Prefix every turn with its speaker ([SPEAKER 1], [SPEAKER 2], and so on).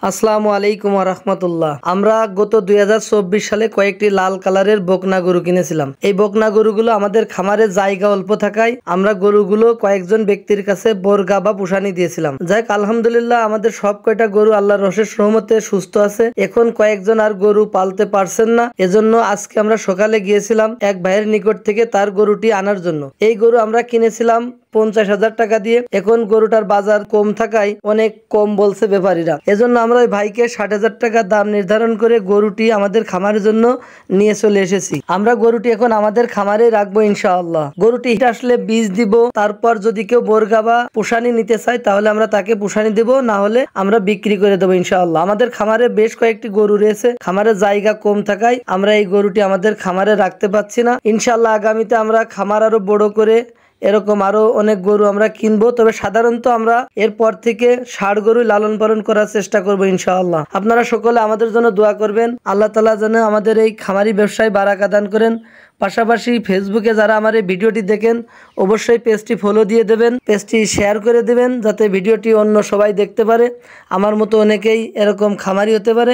[SPEAKER 1] আসসালামু আলাইকুম ওয়া রাহমাতুল্লাহ। আমরা গত 2024 সালে কয়েকটি লাল কালারের বকনা গরু কিনেছিলাম। এই বকনা গরুগুলো আমাদের খামারে জায়গা অল্প থাকায় আমরা গরুগুলো কয়েকজন ব্যক্তির কাছে বোরগা বা পুশানি দিয়েছিলাম। যাই হোক, আলহামদুলিল্লাহ আমাদের সব কয়টা গরু আল্লাহর অশেষ রহমতে সুস্থ আছে। এখন কয়েকজন আর গরু পালতে পারছেন না, এজন্য আজকে আমরা সকালে গিয়েছিলাম এক ভাইয়ের নিকট থেকে তার গরুটি আনার জন্য। এই গরু আমরা কিনেছিলাম 50,000 টাকা দিয়ে। এখন গরুটার বাজার কম থাকায় অনেক কম বলছে ব্যাপারীরা, এজন্য আমরা ওই ভাইকে 60,000 টাকা দাম নির্ধারণ করে গরুটি আমাদের খামারের জন্য নিয়ে চলে এসেছি। আমরা গরুটি এখন আমাদের খামারে রাখবো ইনশাআল্লাহ। গরুটি আসলে বীজ দিব, তারপর যদি কেউ বোরগা বা পুশানি নিতে চায় তাহলে আমরা তাকে পুশানি দিব, না হলে আমরা বিক্রি করে দেবো ইনশাআল্লাহ। আমাদের খামারে বেশ কয়েকটি গরু রয়েছে, খামারের জায়গা কম থাকায় আমরা এই গরুটি আমাদের খামারে রাখতে পারছি না। ইনশাআল্লাহ আগামীতে আমরা খামার আরো বড় করে এরকম আরো অনেক গরু আমরা কিনবো, তবে সাধারণত আমরা এরপর থেকে 60 গরু লালন পালন করার চেষ্টা করবো ইনশাআল্লাহ। আপনারা সকলে আমাদের জন্য দোয়া করবেন, আল্লাহ তাআলা যেন আমাদের এই খামারি ব্যবসায় বারাকা দান করেন। পাশাপাশি ফেসবুকে যারা আমার এই ভিডিওটি দেখেন অবশ্যই পেজটি ফলো দিয়ে দেবেন, পেজটি শেয়ার করে দেবেন, যাতে ভিডিওটি অন্য সবাই দেখতে পারে, আমার মতো অনেকেই এরকম খামারি হতে পারে।